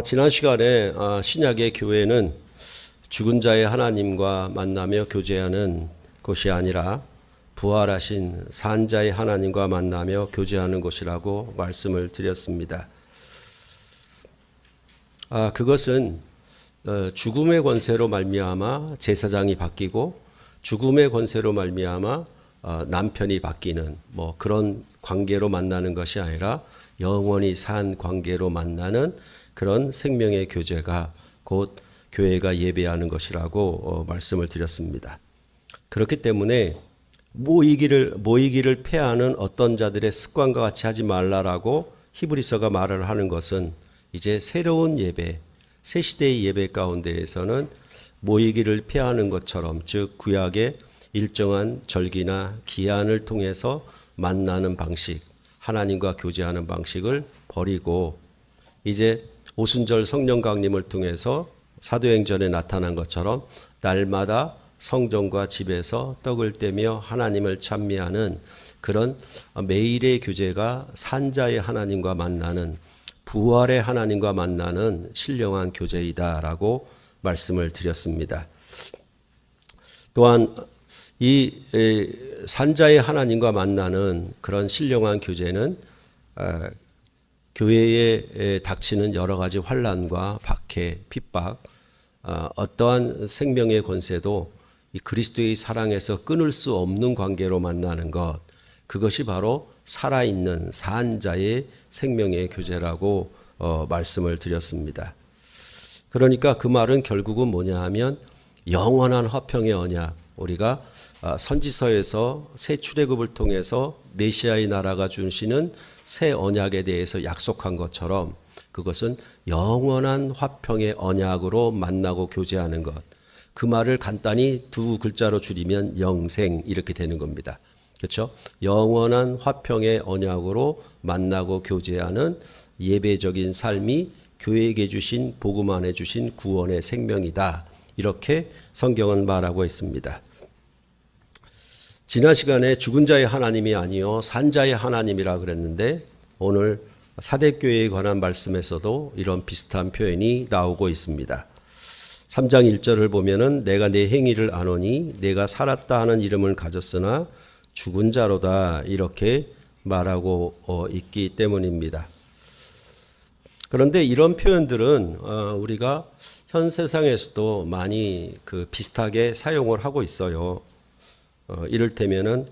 지난 시간에 신약의 교회는 죽은 자의 하나님과 만나며 교제하는 곳이 아니라 부활하신 산 자의 하나님과 만나며 교제하는 곳이라고 말씀을 드렸습니다. 그것은 죽음의 권세로 말미암아 제사장이 바뀌고 죽음의 권세로 말미암아 남편이 바뀌는 그런 관계로 만나는 것이 아니라 영원히 산 관계로 만나는 그런 생명의 교제가 곧 교회가 예배하는 것이라고 말씀을 드렸습니다. 그렇기 때문에 모이기를 패하는 어떤 자들의 습관과 같이 하지 말라라고 히브리서가 말을 하는 것은 이제 새로운 예배, 새 시대의 예배 가운데에서는 모이기를 패하는 것처럼, 즉 구약의 일정한 절기나 기한을 통해서 만나는 방식, 하나님과 교제하는 방식을 버리고 이제 오순절 성령 강림을 통해서 사도행전에 나타난 것처럼 날마다 성전과 집에서 떡을 떼며 하나님을 찬미하는 그런 매일의 교제가 산자의 하나님과 만나는, 부활의 하나님과 만나는 신령한 교제이다라고 말씀을 드렸습니다. 또한 이 산자의 하나님과 만나는 그런 신령한 교제는 교회에 닥치는 여러 가지 환난과 박해, 핍박, 어떠한 생명의 권세도 이 그리스도의 사랑에서 끊을 수 없는 관계로 만나는 것, 그것이 바로 살아있는 산자의 생명의 교제라고 말씀을 드렸습니다. 그러니까 그 말은 결국은 뭐냐 하면 영원한 화평의 언약, 우리가 선지서에서 새 출애굽을 통해서 메시아의 나라가 주시는 새 언약에 대해서 약속한 것처럼 그것은 영원한 화평의 언약으로 만나고 교제하는 것. 그 말을 간단히 두 글자로 줄이면 영생 이렇게 되는 겁니다. 그렇죠? 영원한 화평의 언약으로 만나고 교제하는 예배적인 삶이 교회에게 주신 복음 안에 주신 구원의 생명이다. 이렇게 성경은 말하고 있습니다. 지난 시간에 죽은 자의 하나님이 아니요 산자의 하나님이라 그랬는데 오늘 사대교회에 관한 말씀에서도 이런 비슷한 표현이 나오고 있습니다. 3장 1절을 보면은 내가 내 행위를 아노니 내가 살았다 하는 이름을 가졌으나 죽은 자로다 이렇게 말하고 있기 때문입니다. 그런데 이런 표현들은 우리가 현 세상에서도 많이 비슷하게 사용을 하고 있어요. 이를테면은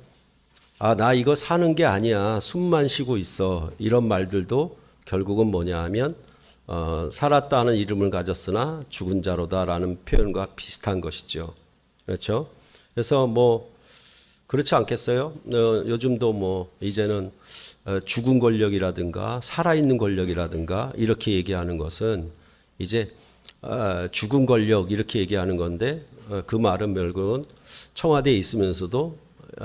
나 이거 사는 게 아니야, 숨만 쉬고 있어, 이런 말들도 결국은 뭐냐 하면 살았다 하는 이름을 가졌으나 죽은 자로다라는 표현과 비슷한 것이죠. 그렇죠? 그래서 그렇지 않겠어요? 요즘도 이제는 죽은 권력이라든가 살아있는 권력이라든가 이렇게 얘기하는 것은 이제 죽은 권력 이렇게 얘기하는 건데 그 말은 결국은 청와대에 있으면서도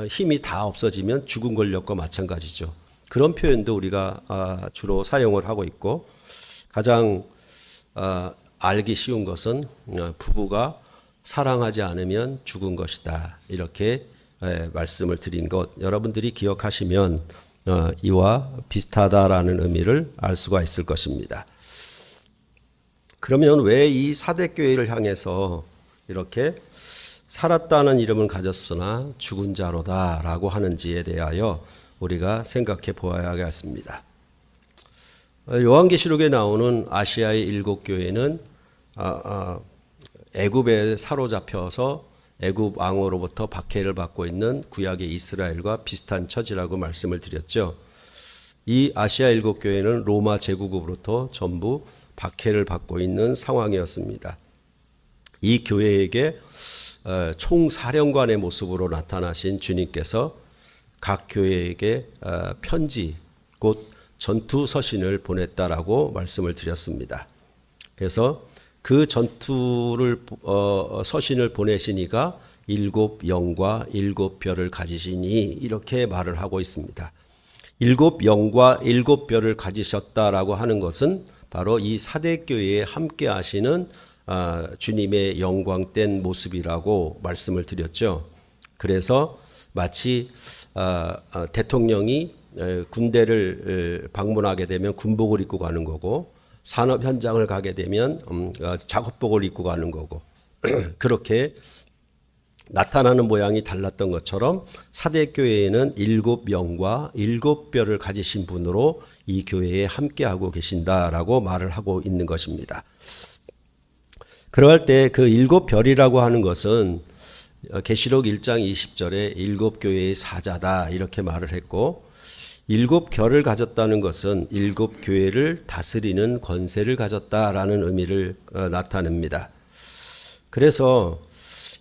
힘이 다 없어지면 죽은 권력과 마찬가지죠. 그런 표현도 우리가 주로 사용을 하고 있고, 가장 알기 쉬운 것은 부부가 사랑하지 않으면 죽은 것이다 이렇게 말씀을 드린 것, 여러분들이 기억하시면 이와 비슷하다라는 의미를 알 수가 있을 것입니다. 그러면 왜 이 사대교회를 향해서 이렇게 살았다는 이름을 가졌으나 죽은 자로다라고 하는지에 대하여 우리가 생각해 보아야겠습니다. 요한계시록에 나오는 아시아의 7교회는 애굽에 사로잡혀서 애굽 왕으로부터 박해를 받고 있는 구약의 이스라엘과 비슷한 처지라고 말씀을 드렸죠. 이 아시아 7교회는 로마 제국으로부터 전부 박해를 받고 있는 상황이었습니다. 이 교회에게 총사령관의 모습으로 나타나신 주님께서 각 교회에게 편지, 곧 전투 서신을 보냈다라고 말씀을 드렸습니다. 그래서 그 전투를 서신을 보내시니까 7 영과 7 별을 가지시니 이렇게 말을 하고 있습니다. 7 영과 7 별을 가지셨다라고 하는 것은 바로 이 사대교회에 함께 하시는 주님의 영광된 모습이라고 말씀을 드렸죠. 그래서 마치 대통령이 군대를 방문하게 되면 군복을 입고 가는 거고, 산업 현장을 가게 되면 작업복을 입고 가는 거고 그렇게 나타나는 모양이 달랐던 것처럼 사대교회에는 7영과 7뼈를 가지신 분으로 이 교회에 함께하고 계신다라고 말을 하고 있는 것입니다. 그럴 때 그 7별이라고 하는 것은 계시록 1장 20절에 7교회의 사자다 이렇게 말을 했고 7별을 가졌다는 것은 7교회를 다스리는 권세를 가졌다라는 의미를 나타냅니다. 그래서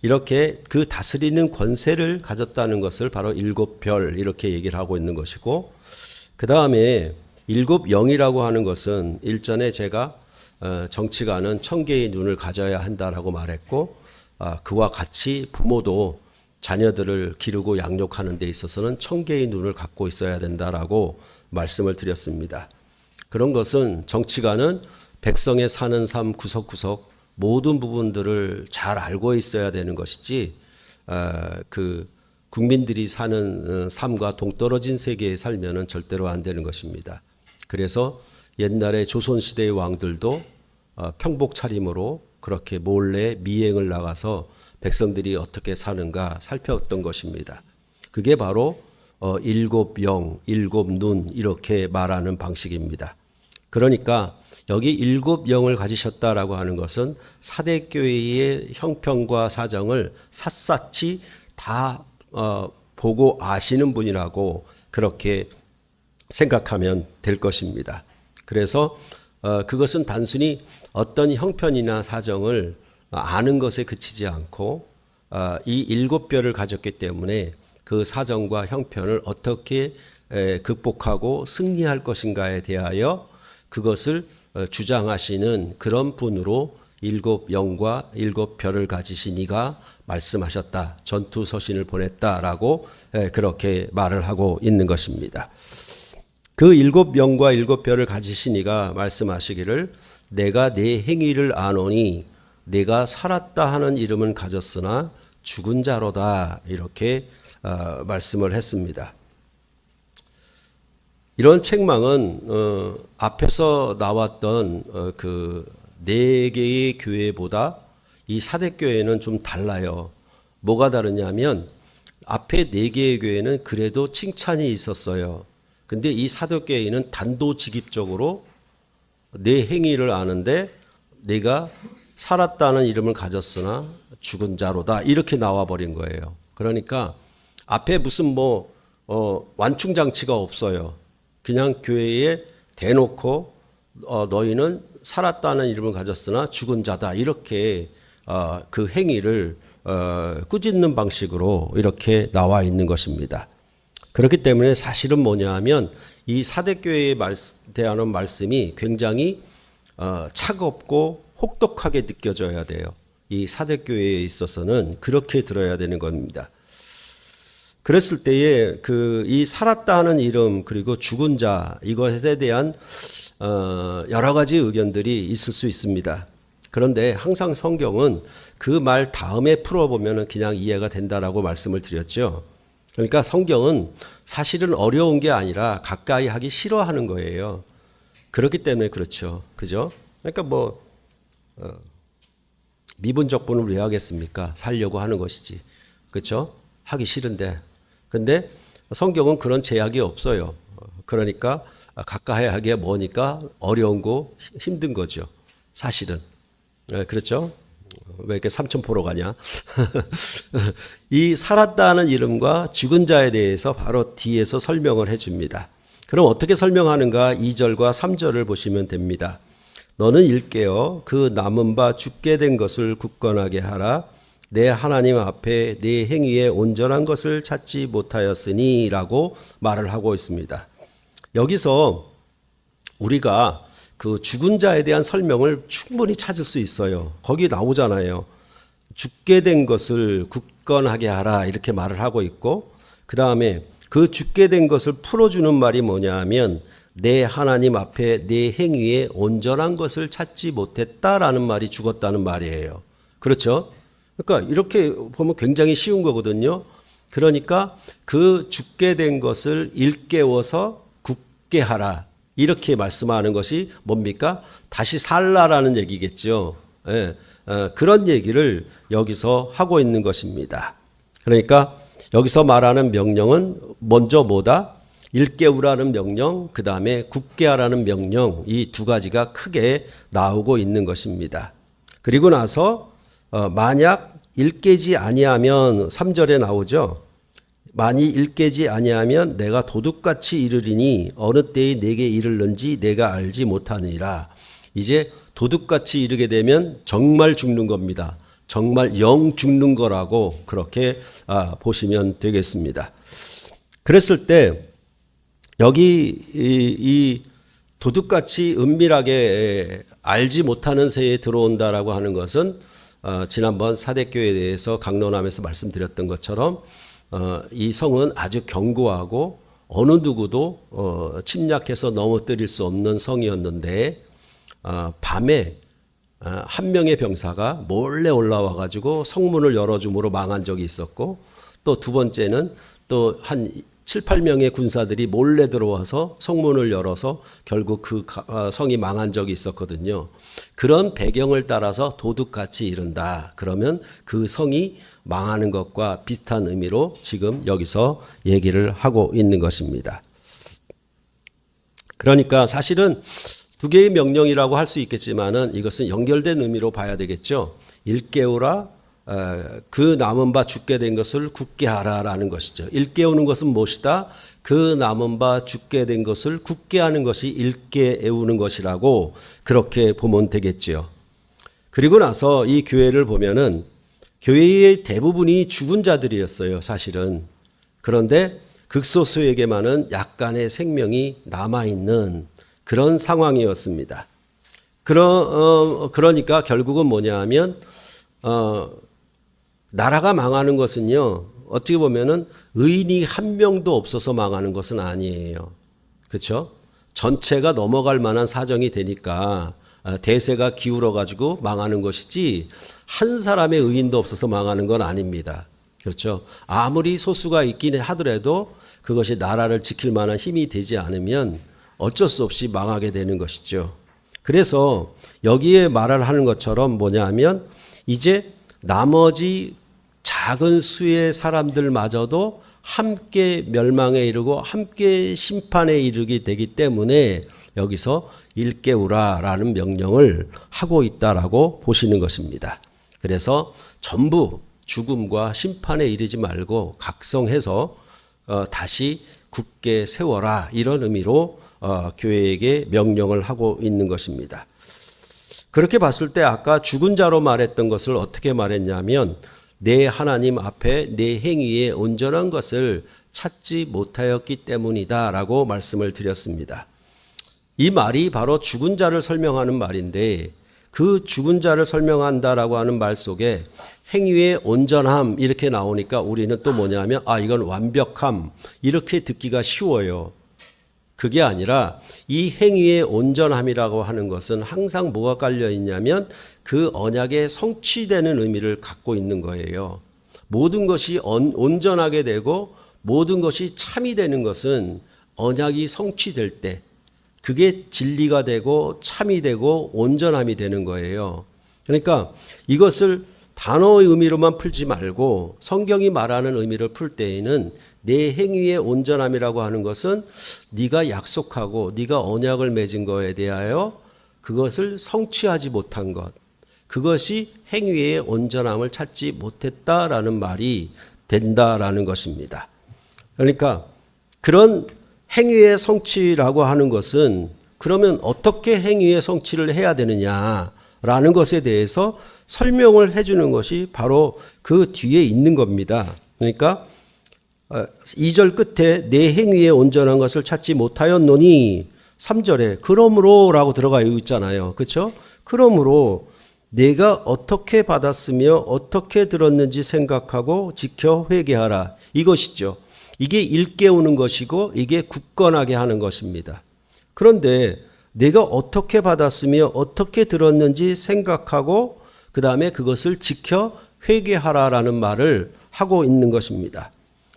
이렇게 그 다스리는 권세를 가졌다는 것을 바로 7별 이렇게 얘기를 하고 있는 것이고 그 다음에 7영이라고 하는 것은 일전에 제가 정치가는 1000개의 눈을 가져야 한다라고 말했고 그와 같이 부모도 자녀들을 기르고 양육하는 데 있어서는 1000개의 눈을 갖고 있어야 된다라고 말씀을 드렸습니다. 그런 것은 정치가는 백성의 사는 삶 구석구석 모든 부분들을 잘 알고 있어야 되는 것이지 그 국민들이 사는 삶과 동떨어진 세계에 살면은 절대로 안 되는 것입니다. 그래서 옛날에 조선시대의 왕들도 평복 차림으로 그렇게 몰래 미행을 나가서 백성들이 어떻게 사는가 살펴봤던 것입니다. 그게 바로 7영, 7눈 이렇게 말하는 방식입니다. 그러니까 여기 7영을 가지셨다라고 하는 것은 사대교회의 형편과 사정을 샅샅이 다 보고 아시는 분이라고 그렇게 생각하면 될 것입니다. 그래서 그것은 단순히 어떤 형편이나 사정을 아는 것에 그치지 않고 이 7뼈를 가졌기 때문에 그 사정과 형편을 어떻게 극복하고 승리할 것인가에 대하여 그것을 주장하시는 그런 분으로 7영과 7별을 가지신 이가 말씀하셨다. 전투 서신을 보냈다라고 그렇게 말을 하고 있는 것입니다. 그 7영과 7별을 가지신 이가 말씀하시기를 내가 내 행위를 아노니 내가 살았다 하는 이름은 가졌으나 죽은 자로다 이렇게 말씀을 했습니다. 이런 책망은 앞에서 나왔던 그 4개의 교회보다 이 사대교회는 좀 달라요. 뭐가 다르냐면 앞에 4개의 교회는 그래도 칭찬이 있었어요. 근데 이 사대교회는 단도직입적으로 내 행위를 아는데 내가 살았다는 이름을 가졌으나 죽은 자로다 이렇게 나와버린 거예요. 그러니까 앞에 무슨 완충장치가 없어요. 그냥 교회에 대놓고 너희는 살았다는 이름을 가졌으나 죽은 자다 이렇게 그 행위를 꾸짖는 방식으로 이렇게 나와 있는 것입니다. 그렇기 때문에 사실은 뭐냐 하면 이 사대교회에 대한 말씀이 굉장히 차갑고 혹독하게 느껴져야 돼요. 이 사대교회에 있어서는 그렇게 들어야 되는 겁니다. 그랬을 때에 이 살았다 하는 이름 그리고 죽은 자 이것에 대한 여러 가지 의견들이 있을 수 있습니다. 그런데 항상 성경은 그 말 다음에 풀어보면 그냥 이해가 된다라고 말씀을 드렸죠. 그러니까 성경은 사실은 어려운 게 아니라 가까이 하기 싫어하는 거예요. 그렇기 때문에 그렇죠. 그죠? 그러니까 미분적분을 왜 하겠습니까? 살려고 하는 것이지. 그렇죠? 하기 싫은데. 근데 성경은 그런 제약이 없어요. 그러니까 가까이 하기가 뭐니까 어려운 거 힘든 거죠. 사실은. 그렇죠? 왜 이렇게 삼천포로 가냐? 이 살았다는 이름과 죽은 자에 대해서 바로 뒤에서 설명을 해줍니다. 그럼 어떻게 설명하는가? 2절과 3절을 보시면 됩니다. 너는 일깨어 그 남은 바 죽게 된 것을 굳건하게 하라. 내 하나님 앞에 내 행위에 온전한 것을 찾지 못하였으니 라고 말을 하고 있습니다. 여기서 우리가 그 죽은 자에 대한 설명을 충분히 찾을 수 있어요. 거기 나오잖아요. 죽게 된 것을 굳건하게 하라 이렇게 말을 하고 있고 그 다음에 그 죽게 된 것을 풀어주는 말이 뭐냐 하면 내 하나님 앞에 내 행위에 온전한 것을 찾지 못했다라는 말이 죽었다는 말이에요. 그렇죠? 그러니까 이렇게 보면 굉장히 쉬운 거거든요. 그러니까 그 죽게 된 것을 일깨워서 굳게 하라. 이렇게 말씀하는 것이 뭡니까? 다시 살라라는 얘기겠죠. 예, 그런 얘기를 여기서 하고 있는 것입니다. 그러니까 여기서 말하는 명령은 먼저 뭐다? 일깨우라는 명령, 그 다음에 굳게 하라는 명령, 이 두 가지가 크게 나오고 있는 것입니다. 그리고 나서 만약 일깨지 아니하면 3절에 나오죠. 만이 일깨지 아니하면 내가 도둑같이 이르리니 어느 때에 내게 이르는지 내가 알지 못하느니라. 이제 도둑같이 이르게 되면 정말 죽는 겁니다. 정말 영 죽는 거라고 그렇게 보시면 되겠습니다. 그랬을 때 여기 이 도둑같이 은밀하게 알지 못하는 새에 들어온다라고 하는 것은 지난번 사대교회에 대해서 강론하면서 말씀드렸던 것처럼 이 성은 아주 견고하고 어느 누구도 침략해서 넘어뜨릴 수 없는 성이었는데 밤에 한 명의 병사가 몰래 올라와 가지고 성문을 열어줌으로 망한 적이 있었고, 또 두 번째는 또 한 7, 8명의 군사들이 몰래 들어와서 성문을 열어서 결국 그 성이 망한 적이 있었거든요. 그런 배경을 따라서 도둑같이 이른다. 그러면 그 성이 망하는 것과 비슷한 의미로 지금 여기서 얘기를 하고 있는 것입니다. 그러니까 사실은 두 개의 명령이라고 할 수 있겠지만은 이것은 연결된 의미로 봐야 되겠죠. 일깨우라, 그 남은 바 죽게 된 것을 굳게 하라라는 것이죠. 일깨우는 것은 무엇이다? 그 남은 바 죽게 된 것을 굳게 하는 것이 일깨우는 것이라고 그렇게 보면 되겠죠. 그리고 나서 이 교회를 보면은 교회의 대부분이 죽은 자들이었어요, 사실은. 그런데 극소수에게만은 약간의 생명이 남아있는 그런 상황이었습니다. 그러니까 결국은 뭐냐 하면, 나라가 망하는 것은요, 어떻게 보면은 의인이 한 명도 없어서 망하는 것은 아니에요. 그렇죠? 전체가 넘어갈 만한 사정이 되니까 대세가 기울어 가지고 망하는 것이지 한 사람의 의인도 없어서 망하는 건 아닙니다. 그렇죠? 아무리 소수가 있긴 하더라도 그것이 나라를 지킬 만한 힘이 되지 않으면 어쩔 수 없이 망하게 되는 것이죠. 그래서 여기에 말을 하는 것처럼 뭐냐 하면 이제 나머지 작은 수의 사람들마저도 함께 멸망에 이르고 함께 심판에 이르게 되기 때문에 여기서 일깨우라라는 명령을 하고 있다라고 보시는 것입니다. 그래서 전부 죽음과 심판에 이르지 말고 각성해서 다시 굳게 세워라, 이런 의미로 교회에게 명령을 하고 있는 것입니다. 그렇게 봤을 때 아까 죽은 자로 말했던 것을 어떻게 말했냐면 내 하나님 앞에 내 행위에 온전한 것을 찾지 못하였기 때문이다 라고 말씀을 드렸습니다. 이 말이 바로 죽은 자를 설명하는 말인데, 그 죽은 자를 설명한다라고 하는 말 속에 행위의 온전함 이렇게 나오니까 우리는 또 뭐냐면 이건 완벽함 이렇게 듣기가 쉬워요. 그게 아니라 이 행위의 온전함이라고 하는 것은 항상 뭐가 깔려 있냐면 그 언약의 성취되는 의미를 갖고 있는 거예요. 모든 것이 온전하게 되고 모든 것이 참이 되는 것은 언약이 성취될 때 그게 진리가 되고 참이 되고 온전함이 되는 거예요. 그러니까 이것을 단어의 의미로만 풀지 말고 성경이 말하는 의미를 풀 때에는 내 행위의 온전함이라고 하는 것은 네가 약속하고 네가 언약을 맺은 거에 대하여 그것을 성취하지 못한 것, 그것이 행위의 온전함을 찾지 못했다라는 말이 된다라는 것입니다. 그러니까 그런 행위의 성취라고 하는 것은 그러면 어떻게 행위의 성취를 해야 되느냐라는 것에 대해서 설명을 해주는 것이 바로 그 뒤에 있는 겁니다. 그러니까 2절 끝에 내 행위에 온전한 것을 찾지 못하였노니 3절에 그러므로 라고 들어가 있잖아요. 그렇죠? 그러므로 내가 어떻게 받았으며 어떻게 들었는지 생각하고 지켜 회개하라, 이것이죠. 이게 일깨우는 것이고 이게 굳건하게 하는 것입니다. 그런데 내가 어떻게 받았으며 어떻게 들었는지 생각하고 그 다음에 그것을 지켜 회개하라라는 말을 하고 있는 것입니다.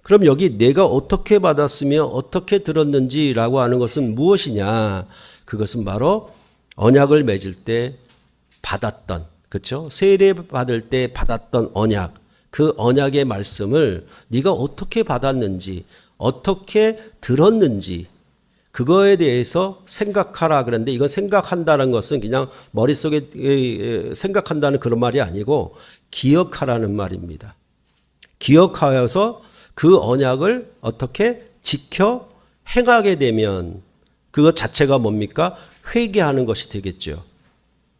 그럼 여기 내가 어떻게 받았으며 어떻게 들었는지라고 하는 것은 무엇이냐? 그것은 바로 언약을 맺을 때 받았던, 그렇죠? 세례 받을 때 받았던 언약, 그 언약의 말씀을 네가 어떻게 받았는지, 어떻게 들었는지 그거에 대해서 생각하라 그랬는데, 이건 생각한다는 것은 그냥 머릿속에 생각한다는 그런 말이 아니고 기억하라는 말입니다. 기억하여서 그 언약을 어떻게 지켜 행하게 되면 그것 자체가 뭡니까? 회개하는 것이 되겠죠.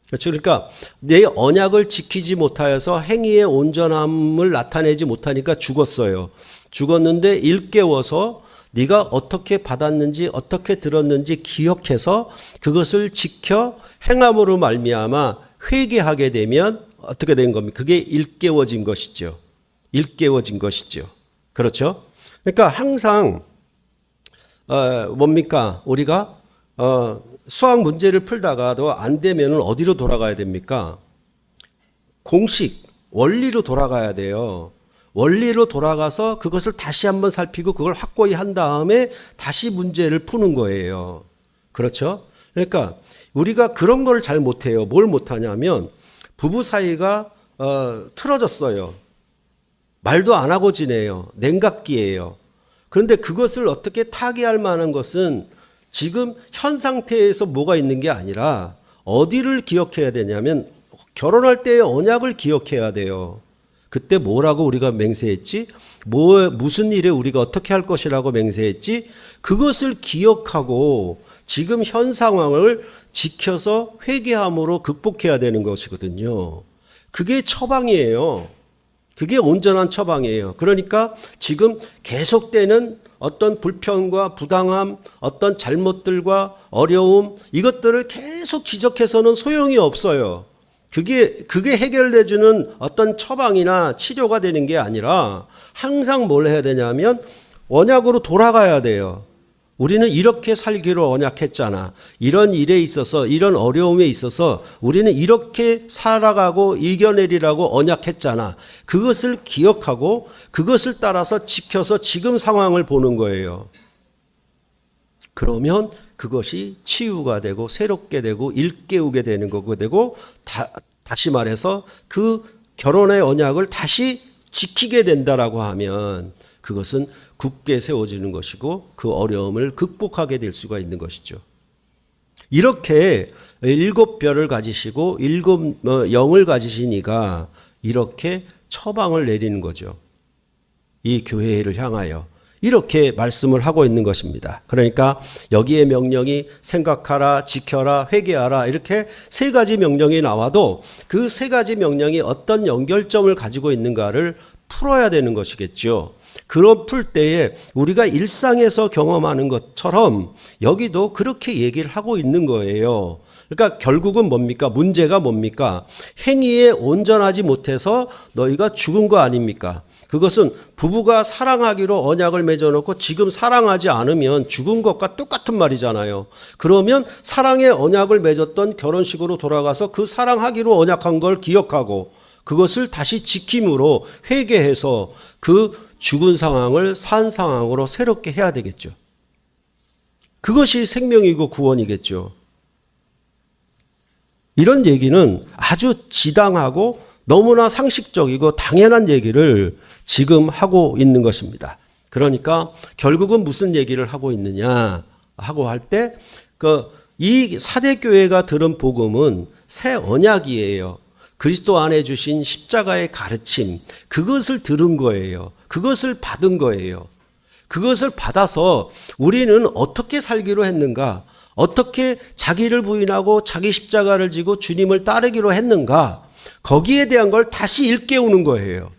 그렇죠. 그러니까 내 언약을 지키지 못하여서 행위의 온전함을 나타내지 못하니까 죽었어요. 죽었는데 일깨워서 네가 어떻게 받았는지 어떻게 들었는지 기억해서 그것을 지켜 행함으로 말미암아 회개하게 되면 어떻게 된 겁니까? 그게 일깨워진 것이죠. 일깨워진 것이죠. 그렇죠? 그러니까 항상 뭡니까? 우리가 수학 문제를 풀다가도 안 되면 어디로 돌아가야 됩니까? 공식, 원리로 돌아가야 돼요. 원리로 돌아가서 그것을 다시 한번 살피고 그걸 확고히 한 다음에 다시 문제를 푸는 거예요. 그렇죠? 그러니까 우리가 그런 걸 잘 못해요. 뭘 못하냐면 부부 사이가 틀어졌어요. 말도 안 하고 지내요. 냉각기예요. 그런데 그것을 어떻게 타개할 만한 것은 지금 현 상태에서 뭐가 있는 게 아니라 어디를 기억해야 되냐면 결혼할 때의 언약을 기억해야 돼요. 그때 뭐라고 우리가 맹세했지? 무슨 일에 우리가 어떻게 할 것이라고 맹세했지? 그것을 기억하고 지금 현 상황을 지켜서 회개함으로 극복해야 되는 것이거든요. 그게 처방이에요. 그게 온전한 처방이에요. 그러니까 지금 계속되는 어떤 불편과 부당함, 어떤 잘못들과 어려움, 이것들을 계속 지적해서는 소용이 없어요. 그게 해결해주는 어떤 처방이나 치료가 되는 게 아니라 항상 뭘 해야 되냐면 언약으로 돌아가야 돼요. 우리는 이렇게 살기로 언약했잖아. 이런 일에 있어서, 이런 어려움에 있어서 우리는 이렇게 살아가고 이겨내리라고 언약했잖아. 그것을 기억하고 그것을 따라서 지켜서 지금 상황을 보는 거예요. 그러면 그것이 치유가 되고 새롭게 되고 일깨우게 되는 거고 되고 다시 말해서 그 결혼의 언약을 다시 지키게 된다라고 하면 그것은 굳게 세워지는 것이고 그 어려움을 극복하게 될 수가 있는 것이죠. 이렇게 7별을 가지시고 7영을 가지신 이가 이렇게 처방을 내리는 거죠. 이 교회를 향하여 이렇게 말씀을 하고 있는 것입니다. 그러니까 여기에 명령이 생각하라, 지켜라, 회개하라 이렇게 3가지 명령이 나와도 그 3가지 명령이 어떤 연결점을 가지고 있는가를 풀어야 되는 것이겠죠. 그런 풀 때에 우리가 일상에서 경험하는 것처럼 여기도 그렇게 얘기를 하고 있는 거예요. 그러니까 결국은 뭡니까? 문제가 뭡니까? 행위에 온전하지 못해서 너희가 죽은 거 아닙니까? 그것은 부부가 사랑하기로 언약을 맺어놓고 지금 사랑하지 않으면 죽은 것과 똑같은 말이잖아요. 그러면 사랑의 언약을 맺었던 결혼식으로 돌아가서 그 사랑하기로 언약한 걸 기억하고 그것을 다시 지킴으로 회개해서 그 죽은 상황을 산 상황으로 새롭게 해야 되겠죠. 그것이 생명이고 구원이겠죠. 이런 얘기는 아주 지당하고 너무나 상식적이고 당연한 얘기를 지금 하고 있는 것입니다. 그러니까 결국은 무슨 얘기를 하고 있느냐 하고 할 때 이 사대교회가 들은 복음은 새 언약이에요. 그리스도 안에 주신 십자가의 가르침, 그것을 들은 거예요. 그것을 받은 거예요. 그것을 받아서 우리는 어떻게 살기로 했는가? 어떻게 자기를 부인하고 자기 십자가를 지고 주님을 따르기로 했는가? 거기에 대한 걸 다시 일깨우는 거예요.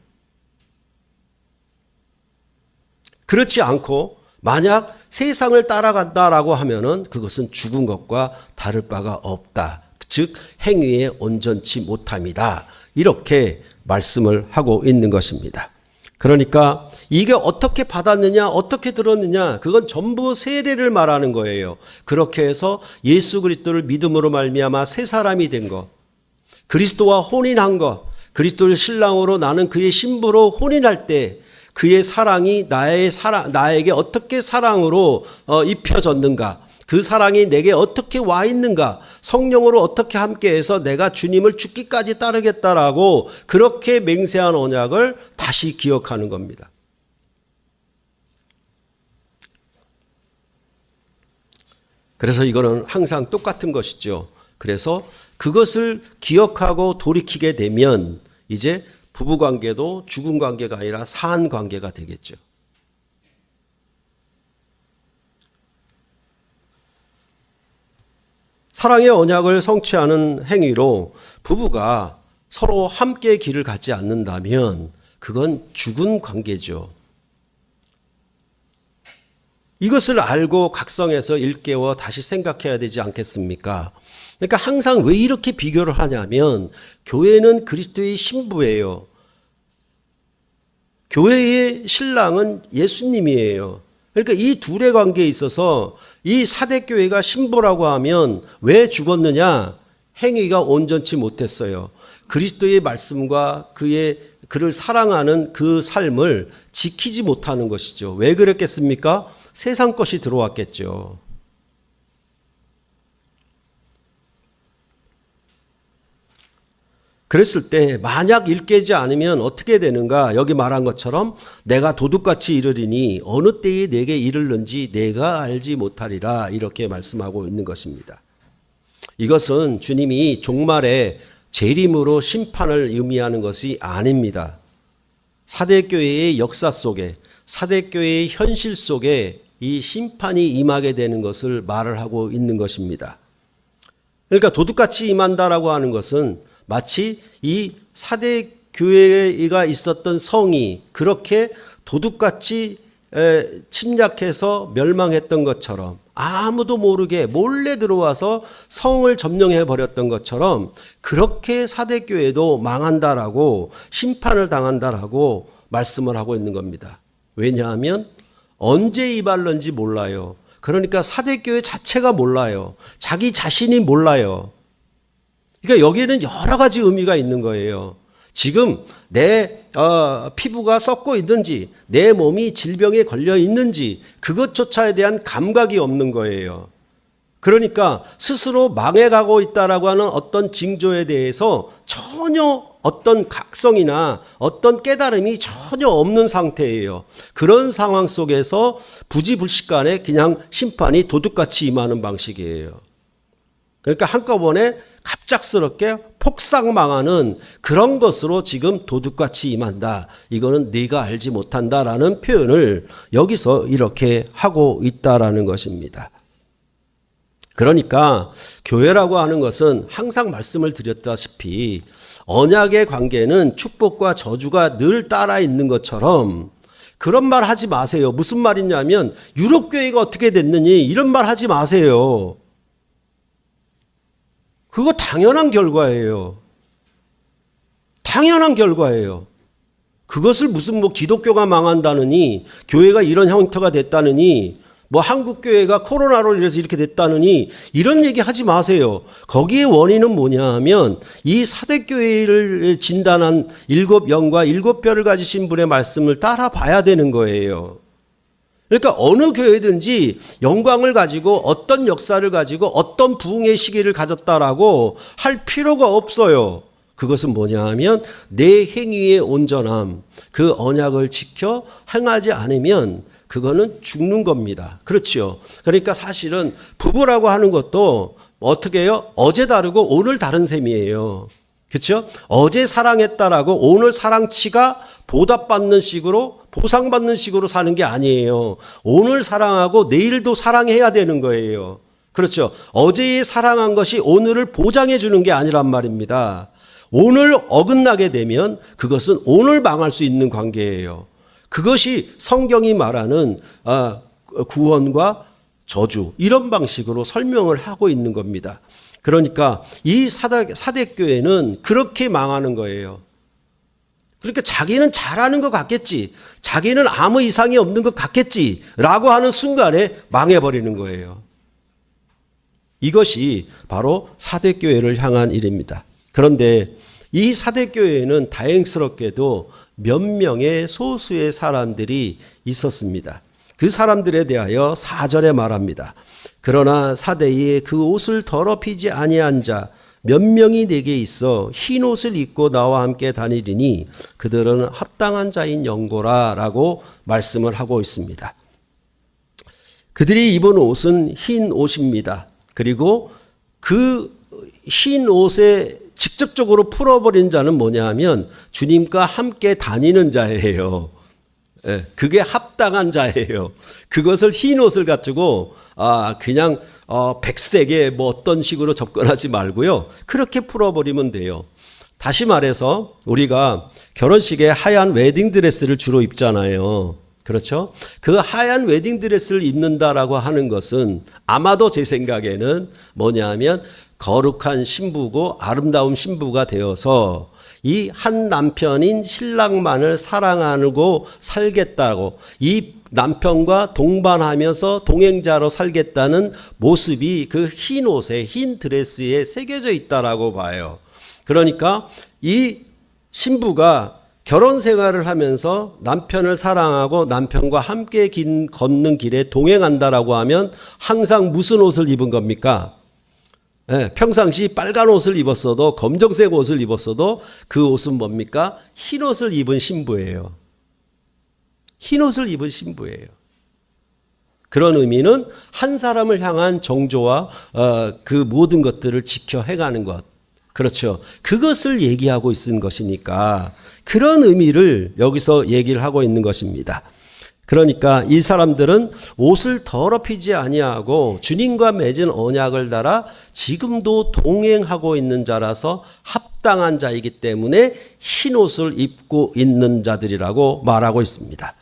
그렇지 않고 만약 세상을 따라간다라고 하면은 그것은 죽은 것과 다를 바가 없다. 즉 행위에 온전치 못함이다. 이렇게 말씀을 하고 있는 것입니다. 그러니까 이게 어떻게 받았느냐, 어떻게 들었느냐, 그건 전부 세례를 말하는 거예요. 그렇게 해서 예수 그리스도를 믿음으로 말미암아 새 사람이 된 것, 그리스도와 혼인한 것, 그리스도를 신랑으로 나는 그의 신부로 혼인할 때 그의 사랑이 나에게 어떻게 사랑으로 입혀졌는가, 그 사랑이 내게 어떻게 와 있는가, 성령으로 어떻게 함께해서 내가 주님을 죽기까지 따르겠다라고 그렇게 맹세한 언약을 다시 기억하는 겁니다. 그래서 이거는 항상 똑같은 것이죠. 그래서 그것을 기억하고 돌이키게 되면 이제 부부관계도 죽은 관계가 아니라 산 관계가 되겠죠. 사랑의 언약을 성취하는 행위로 부부가 서로 함께 길을 갖지 않는다면 그건 죽은 관계죠. 이것을 알고 각성해서 일깨워 다시 생각해야 되지 않겠습니까? 그러니까 항상 왜 이렇게 비교를 하냐면 교회는 그리스도의 신부예요. 교회의 신랑은 예수님이에요. 그러니까 이 둘의 관계에 있어서 이 사대교회가 신부라고 하면 왜 죽었느냐? 행위가 온전치 못했어요. 그리스도의 말씀과 그를 사랑하는 그 삶을 지키지 못하는 것이죠. 왜 그랬겠습니까? 세상 것이 들어왔겠죠. 그랬을 때 만약 일깨지 않으면 어떻게 되는가? 여기 말한 것처럼 내가 도둑같이 이르리니 어느 때에 내게 이르는지 내가 알지 못하리라, 이렇게 말씀하고 있는 것입니다. 이것은 주님이 종말에 재림으로 심판을 의미하는 것이 아닙니다. 사대교회의 역사 속에, 사대교회의 현실 속에 이 심판이 임하게 되는 것을 말을 하고 있는 것입니다. 그러니까 도둑같이 임한다라고 하는 것은 마치 이 사대교회가 있었던 성이 그렇게 도둑같이 침략해서 멸망했던 것처럼, 아무도 모르게 몰래 들어와서 성을 점령해 버렸던 것처럼 그렇게 사대교회도 망한다라고, 심판을 당한다라고 말씀을 하고 있는 겁니다. 왜냐하면 언제 이발런지 몰라요. 그러니까 사대교회 자체가 몰라요. 자기 자신이 몰라요. 그러니까 여기에는 여러 가지 의미가 있는 거예요. 지금 내 피부가 썩고 있는지, 내 몸이 질병에 걸려 있는지 그것조차에 대한 감각이 없는 거예요. 그러니까 스스로 망해가고 있다라고 하는 어떤 징조에 대해서 전혀 어떤 각성이나 어떤 깨달음이 전혀 없는 상태예요. 그런 상황 속에서 부지불식간에 그냥 심판이 도둑같이 임하는 방식이에요. 그러니까 한꺼번에 갑작스럽게 폭삭망하는 그런 것으로 지금 도둑같이 임한다. 이거는 네가 알지 못한다라는 표현을 여기서 이렇게 하고 있다라는 것입니다. 그러니까 교회라고 하는 것은 항상 말씀을 드렸다시피 언약의 관계는 축복과 저주가 늘 따라 있는 것처럼 그런 말 하지 마세요. 무슨 말이냐면 유럽 교회가 어떻게 됐느니 이런 말 하지 마세요. 그거 당연한 결과예요. 당연한 결과예요. 그것을 무슨 기독교가 망한다느니, 교회가 이런 형태가 됐다느니, 한국교회가 코로나로 인해서 이렇게 됐다느니 이런 얘기 하지 마세요. 거기에 원인은 뭐냐 하면 이 사대교회를 진단한 7영과 7뼈를 가지신 분의 말씀을 따라 봐야 되는 거예요. 그러니까 어느 교회든지 영광을 가지고 어떤 역사를 가지고 어떤 부흥의 시기를 가졌다라고 할 필요가 없어요. 그것은 뭐냐 하면 내 행위의 온전함, 그 언약을 지켜 행하지 않으면 그거는 죽는 겁니다. 그렇죠. 그러니까 사실은 부부라고 하는 것도 어떻게 해요? 어제 다르고 오늘 다른 셈이에요. 그렇죠? 어제 사랑했다라고 오늘 사랑치가 보답받는 식으로, 보상받는 식으로 사는 게 아니에요. 오늘 사랑하고 내일도 사랑해야 되는 거예요. 그렇죠. 어제에 사랑한 것이 오늘을 보장해 주는 게 아니란 말입니다. 오늘 어긋나게 되면 그것은 오늘 망할 수 있는 관계예요. 그것이 성경이 말하는 구원과 저주, 이런 방식으로 설명을 하고 있는 겁니다. 그러니까 이 사대교회는 그렇게 망하는 거예요. 그러니까 자기는 잘하는 것 같겠지, 자기는 아무 이상이 없는 것 같겠지 라고 하는 순간에 망해버리는 거예요. 이것이 바로 사대교회를 향한 일입니다. 그런데 이 사대교회에는 다행스럽게도 몇 명의 소수의 사람들이 있었습니다. 그 사람들에 대하여 4절에 말합니다. 그러나 사대에 그 옷을 더럽히지 아니한 자 몇 명이 내게 있어 흰 옷을 입고 나와 함께 다니리니 그들은 합당한 자인 영고라 라고 말씀을 하고 있습니다. 그들이 입은 옷은 흰 옷입니다. 그리고 그 흰 옷에 직접적으로 풀어버린 자는 뭐냐 하면 주님과 함께 다니는 자예요. 그게 합당한 자예요. 그것을 흰 옷을 가지고 그냥 백색에 뭐 어떤 식으로 접근하지 말고요. 그렇게 풀어버리면 돼요. 다시 말해서 우리가 결혼식에 하얀 웨딩드레스를 주로 입잖아요. 그렇죠? 그 하얀 웨딩드레스를 입는다라고 하는 것은 아마도 제 생각에는 뭐냐 하면 거룩한 신부고 아름다운 신부가 되어서 이 한 남편인 신랑만을 사랑하고 살겠다고 이 남편과 동반하면서 동행자로 살겠다는 모습이 그 흰 옷에 흰 드레스에 새겨져 있다라고 봐요. 그러니까 이 신부가 결혼 생활을 하면서 남편을 사랑하고 남편과 함께 걷는 길에 동행한다라고 하면 항상 무슨 옷을 입은 겁니까? 평상시 빨간 옷을 입었어도 검정색 옷을 입었어도 그 옷은 뭡니까? 흰 옷을 입은 신부예요. 흰 옷을 입은 신부예요. 그런 의미는 한 사람을 향한 정조와 그 모든 것들을 지켜 해가는 것. 그렇죠. 그것을 얘기하고 있는 것이니까 그런 의미를 여기서 얘기를 하고 있는 것입니다. 그러니까 이 사람들은 옷을 더럽히지 아니하고 주님과 맺은 언약을 따라 지금도 동행하고 있는 자라서 합당한 자이기 때문에 흰 옷을 입고 있는 자들이라고 말하고 있습니다.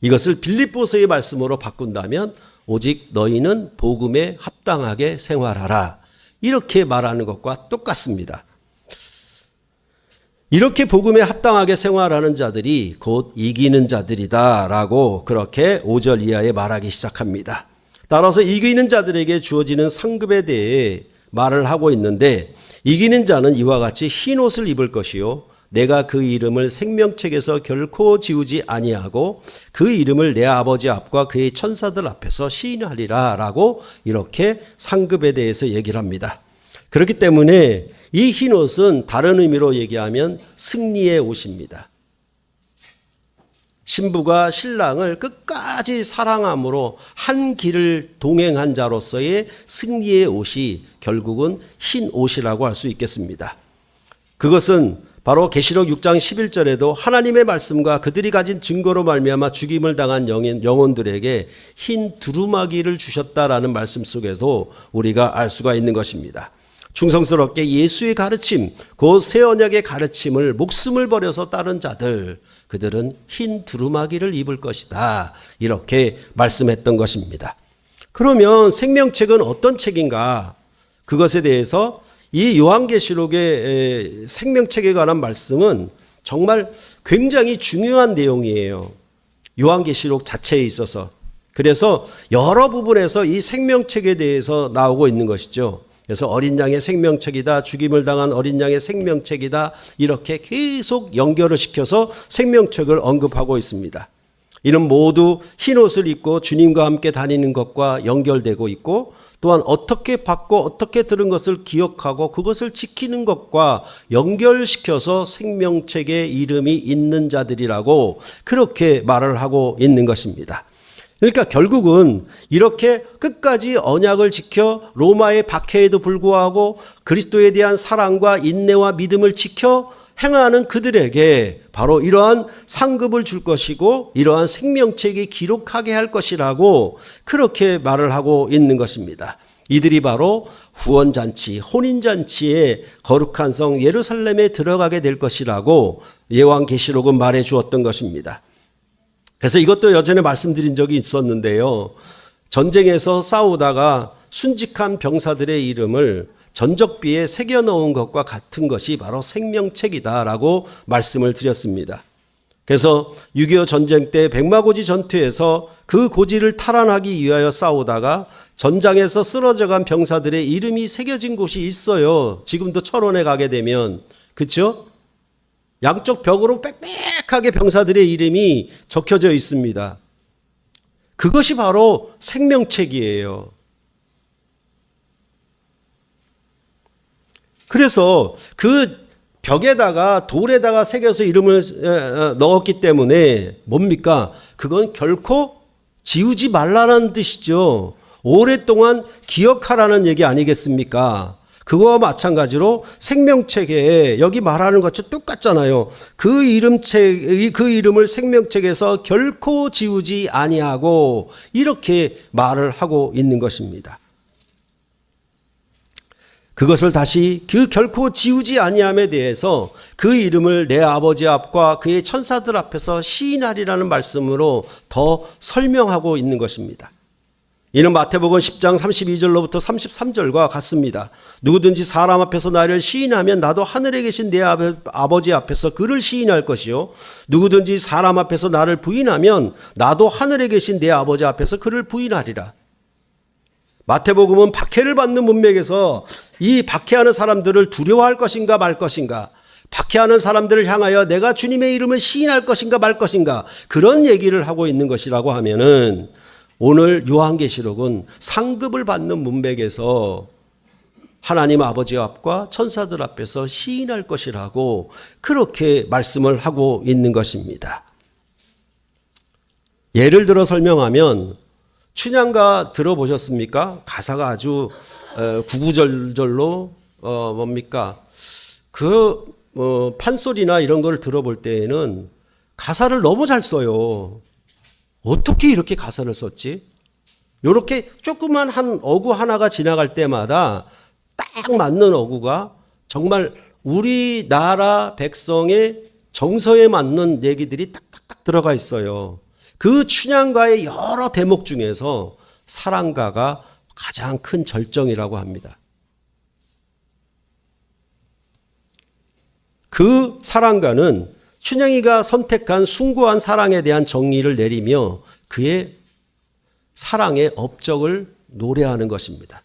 이것을 빌립보서의 말씀으로 바꾼다면 오직 너희는 복음에 합당하게 생활하라. 이렇게 말하는 것과 똑같습니다. 이렇게 복음에 합당하게 생활하는 자들이 곧 이기는 자들이다 라고 그렇게 5절 이하에 말하기 시작합니다. 따라서 이기는 자들에게 주어지는 상급에 대해 말을 하고 있는데 이기는 자는 이와 같이 흰 옷을 입을 것이요 내가 그 이름을 생명책에서 결코 지우지 아니하고 그 이름을 내 아버지 앞과 그의 천사들 앞에서 시인하리라 라고 이렇게 상급에 대해서 얘기를 합니다. 그렇기 때문에 이 흰 옷은 다른 의미로 얘기하면 승리의 옷입니다. 신부가 신랑을 끝까지 사랑함으로 한 길을 동행한 자로서의 승리의 옷이 결국은 흰 옷이라고 할 수 있겠습니다. 그것은 바로 계시록 6장 11절에도 하나님의 말씀과 그들이 가진 증거로 말미암아 죽임을 당한 영혼들에게 흰 두루마기를 주셨다라는 말씀 속에도 우리가 알 수가 있는 것입니다. 충성스럽게 예수의 가르침, 그 새 언약의 가르침을 목숨을 버려서 따른 자들, 그들은 흰 두루마기를 입을 것이다. 이렇게 말씀했던 것입니다. 그러면 생명책은 어떤 책인가? 그것에 대해서 이 요한계시록의 생명책에 관한 말씀은 정말 굉장히 중요한 내용이에요. 요한계시록 자체에 있어서. 그래서 여러 부분에서 이 생명책에 대해서 나오고 있는 것이죠. 그래서 어린 양의 생명책이다, 죽임을 당한 어린 양의 생명책이다, 이렇게 계속 연결을 시켜서 생명책을 언급하고 있습니다. 이는 모두 흰 옷을 입고 주님과 함께 다니는 것과 연결되고 있고 또한 어떻게 받고 어떻게 들은 것을 기억하고 그것을 지키는 것과 연결시켜서 생명책에 이름이 있는 자들이라고 그렇게 말을 하고 있는 것입니다. 그러니까 결국은 이렇게 끝까지 언약을 지켜 로마의 박해에도 불구하고 그리스도에 대한 사랑과 인내와 믿음을 지켜 행하는 그들에게 바로 이러한 상급을 줄 것이고 이러한 생명책이 기록하게 할 것이라고 그렇게 말을 하고 있는 것입니다. 이들이 바로 후원잔치, 혼인잔치의 거룩한 성 예루살렘에 들어가게 될 것이라고 요한계시록은 말해 주었던 것입니다. 그래서 이것도 여전에 말씀드린 적이 있었는데요. 전쟁에서 싸우다가 순직한 병사들의 이름을 전적비에 새겨놓은 것과 같은 것이 바로 생명책이다라고 말씀을 드렸습니다. 그래서 6.25 전쟁 때 백마고지 전투에서 그 고지를 탈환하기 위하여 싸우다가 전장에서 쓰러져간 병사들의 이름이 새겨진 곳이 있어요. 지금도 철원에 가게 되면 그렇죠? 양쪽 벽으로 빽빽하게 병사들의 이름이 적혀져 있습니다. 그것이 바로 생명책이에요. 그래서 그 벽에다가 돌에다가 새겨서 이름을 넣었기 때문에 뭡니까? 그건 결코 지우지 말라는 뜻이죠. 오랫동안 기억하라는 얘기 아니겠습니까? 그거와 마찬가지로 생명책에 여기 말하는 것과 똑같잖아요. 그 이름을 생명책에서 결코 지우지 아니하고 이렇게 말을 하고 있는 것입니다. 그것을 다시 그 결코 지우지 아니함에 대해서 그 이름을 내 아버지 앞과 그의 천사들 앞에서 시인하리라는 말씀으로 더 설명하고 있는 것입니다. 이는 마태복음 10장 32절로부터 33절과 같습니다. 누구든지 사람 앞에서 나를 시인하면 나도 하늘에 계신 내 아버지 앞에서 그를 시인할 것이요. 누구든지 사람 앞에서 나를 부인하면 나도 하늘에 계신 내 아버지 앞에서 그를 부인하리라. 마태복음은 박해를 받는 문맥에서 이 박해하는 사람들을 두려워할 것인가 말 것인가, 박해하는 사람들을 향하여 내가 주님의 이름을 시인할 것인가 말 것인가, 그런 얘기를 하고 있는 것이라고 하면은 오늘 요한계시록은 상급을 받는 문맥에서 하나님 아버지 앞과 천사들 앞에서 시인할 것이라고 그렇게 말씀을 하고 있는 것입니다. 예를 들어 설명하면 춘향가 들어보셨습니까? 가사가 아주 구구절절로 뭡니까? 판소리나 이런 걸 들어볼 때에는 가사를 너무 잘 써요. 어떻게 이렇게 가사를 썼지? 이렇게 조그만 한 어구 하나가 지나갈 때마다 딱 맞는 어구가 정말 우리나라 백성의 정서에 맞는 얘기들이 딱딱딱 들어가 있어요. 그 춘향가의 여러 대목 중에서 사랑가가 가장 큰 절정이라고 합니다. 그 사랑가는 춘향이가 선택한 숭고한 사랑에 대한 정의를 내리며 그의 사랑의 업적을 노래하는 것입니다.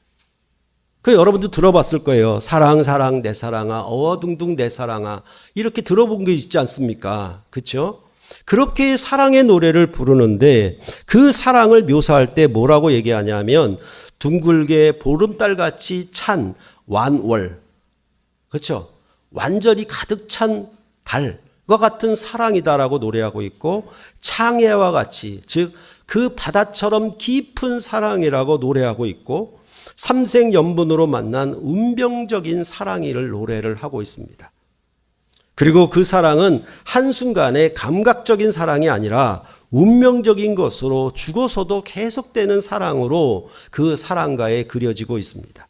그 여러분도 들어봤을 거예요. 사랑 사랑 내 사랑아 어워둥둥 내 사랑아 이렇게 들어본 게 있지 않습니까? 그렇죠? 그렇게 사랑의 노래를 부르는데 그 사랑을 묘사할 때 뭐라고 얘기하냐면 둥글게 보름달같이 찬 완월, 그렇죠? 완전히 가득 찬 달과 같은 사랑이다라고 노래하고 있고 창해와 같이 즉 그 바다처럼 깊은 사랑이라고 노래하고 있고 삼생연분으로 만난 운명적인 사랑이를 노래를 하고 있습니다. 그리고 그 사랑은 한순간의 감각적인 사랑이 아니라 운명적인 것으로 죽어서도 계속되는 사랑으로 그 사랑가에 그려지고 있습니다.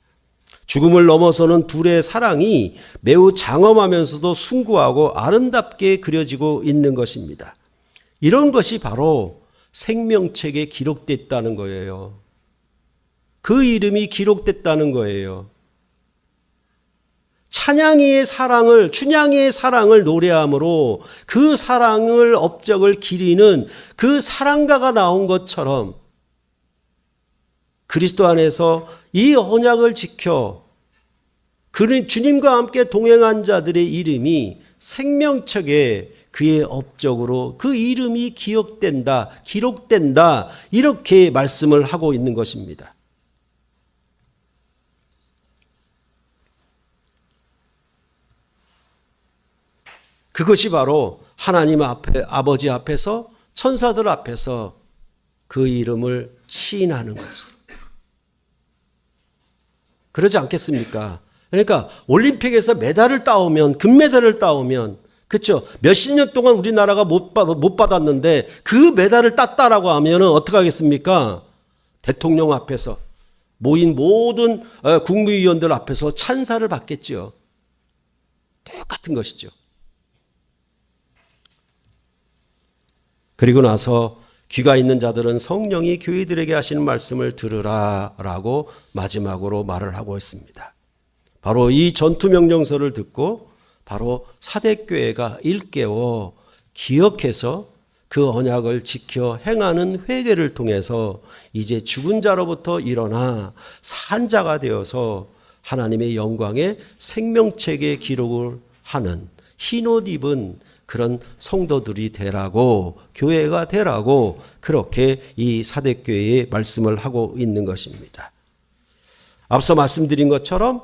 죽음을 넘어서는 둘의 사랑이 매우 장엄하면서도 숭고하고 아름답게 그려지고 있는 것입니다. 이런 것이 바로 생명책에 기록됐다는 거예요. 그 이름이 기록됐다는 거예요. 춘향이의 사랑을 노래함으로 그 사랑을 업적을 기리는 그 사랑가가 나온 것처럼 그리스도 안에서 이 언약을 지켜 주님과 함께 동행한 자들의 이름이 생명책에 그의 업적으로 그 이름이 기록된다 이렇게 말씀을 하고 있는 것입니다. 그것이 바로 하나님 앞에 아버지 앞에서 천사들 앞에서 그 이름을 시인하는 것이죠. 그러지 않겠습니까? 그러니까 올림픽에서 메달을 따오면 금메달을 따오면 그렇죠. 몇십 년 동안 우리나라가 못 받았는데 그 메달을 땄다라고 하면 어떻게 하겠습니까? 대통령 앞에서 모인 모든 국무위원들 앞에서 찬사를 받겠죠. 똑같은 것이죠. 그리고 나서 귀가 있는 자들은 성령이 교회들에게 하시는 말씀을 들으라 라고 마지막으로 말을 하고 있습니다. 바로 이 전투명령서를 듣고 바로 사대교회가 일깨워 기억해서 그 언약을 지켜 행하는 회개를 통해서 이제 죽은 자로부터 일어나 산 자가 되어서 하나님의 영광의 생명책에 기록을 하는 흰 옷 입은 그런 성도들이 되라고, 교회가 되라고 그렇게 이 사대교회에 말씀을 하고 있는 것입니다. 앞서 말씀드린 것처럼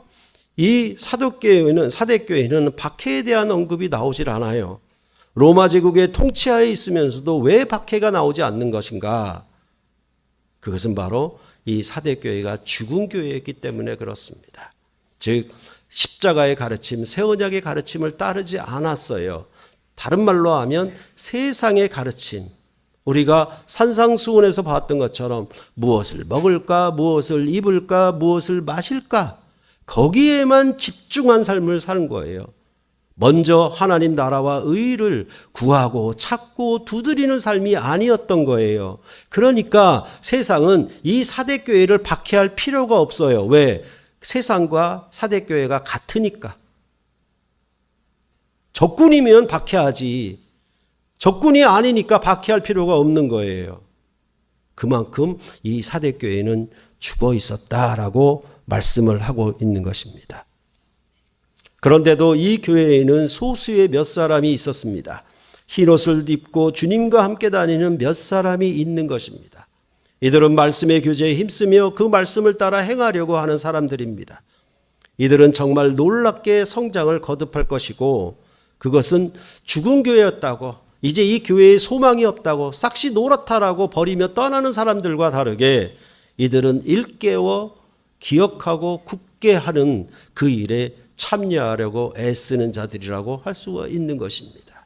이 사대교회는 박해에 대한 언급이 나오질 않아요. 로마 제국의 통치하에 있으면서도 왜 박해가 나오지 않는 것인가? 그것은 바로 이 사대교회가 죽은 교회였기 때문에 그렇습니다. 즉 십자가의 가르침, 새 언약의 가르침을 따르지 않았어요. 다른 말로 하면 세상의 가르침, 우리가 산상수훈에서 봤던 것처럼 무엇을 먹을까, 무엇을 입을까, 무엇을 마실까, 거기에만 집중한 삶을 사는 거예요. 먼저 하나님 나라와 의를 구하고 찾고 두드리는 삶이 아니었던 거예요. 그러니까 세상은 이 사대교회를 박해할 필요가 없어요. 왜? 세상과 사대교회가 같으니까. 적군이면 박해하지. 적군이 아니니까 박해할 필요가 없는 거예요. 그만큼 이 사대교회는 죽어 있었다라고 말씀을 하고 있는 것입니다. 그런데도 이 교회에는 소수의 몇 사람이 있었습니다. 흰옷을 입고 주님과 함께 다니는 몇 사람이 있는 것입니다. 이들은 말씀의 교제에 힘쓰며 그 말씀을 따라 행하려고 하는 사람들입니다. 이들은 정말 놀랍게 성장을 거듭할 것이고, 그것은 죽은 교회였다고, 이제 이 교회에 소망이 없다고 싹시 노랗다라고 버리며 떠나는 사람들과 다르게 이들은 일깨워 기억하고 굳게 하는 그 일에 참여하려고 애쓰는 자들이라고 할 수가 있는 것입니다.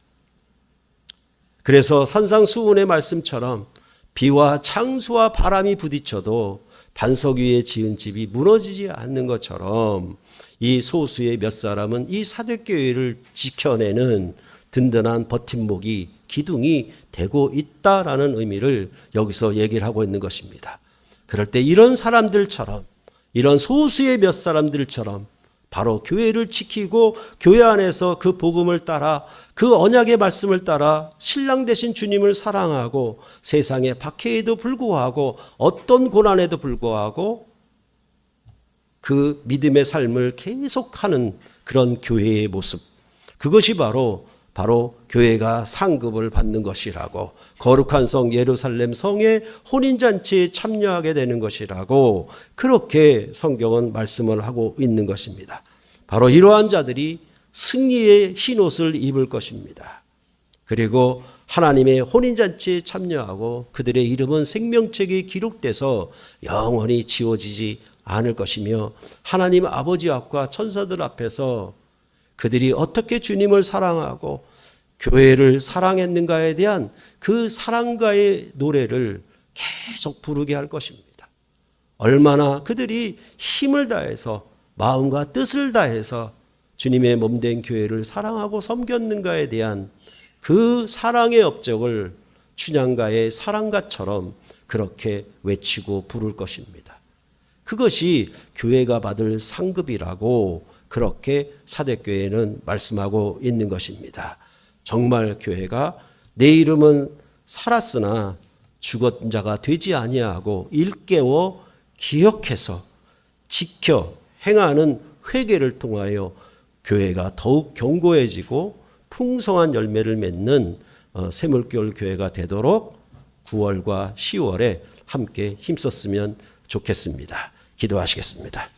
그래서 산상수훈의 말씀처럼 비와 창수와 바람이 부딪혀도 반석 위에 지은 집이 무너지지 않는 것처럼 이 소수의 몇 사람은 이 사대교회를 지켜내는 든든한 버팀목이, 기둥이 되고 있다라는 의미를 여기서 얘기를 하고 있는 것입니다. 그럴 때 이런 사람들처럼, 이런 소수의 몇 사람들처럼 바로 교회를 지키고 교회 안에서 그 복음을 따라, 그 언약의 말씀을 따라 신랑 되신 주님을 사랑하고 세상의 박해에도 불구하고 어떤 고난에도 불구하고 그 믿음의 삶을 계속하는 그런 교회의 모습, 그것이 바로 교회가 상급을 받는 것이라고, 거룩한 성 예루살렘 성의 혼인잔치에 참여하게 되는 것이라고 그렇게 성경은 말씀을 하고 있는 것입니다. 바로 이러한 자들이 승리의 흰옷을 입을 것입니다. 그리고 하나님의 혼인잔치에 참여하고 그들의 이름은 생명책에 기록돼서 영원히 지워지지 않을 것이며, 하나님 아버지 앞과 천사들 앞에서 그들이 어떻게 주님을 사랑하고 교회를 사랑했는가에 대한 그 사랑가의 노래를 계속 부르게 할 것입니다. 얼마나 그들이 힘을 다해서, 마음과 뜻을 다해서 주님의 몸된 교회를 사랑하고 섬겼는가에 대한 그 사랑의 업적을 춘향가의 사랑가처럼 그렇게 외치고 부를 것입니다. 그것이 교회가 받을 상급이라고 그렇게 사대교회는 말씀하고 있는 것입니다. 정말 교회가 내 이름은 살았으나 죽은 자가 되지 아니하고 일깨워 기억해서 지켜 행하는 회개를 통하여 교회가 더욱 견고해지고 풍성한 열매를 맺는 샘물교회 교회가 되도록 9월과 10월에 함께 힘썼으면 좋겠습니다. 기도하시겠습니다.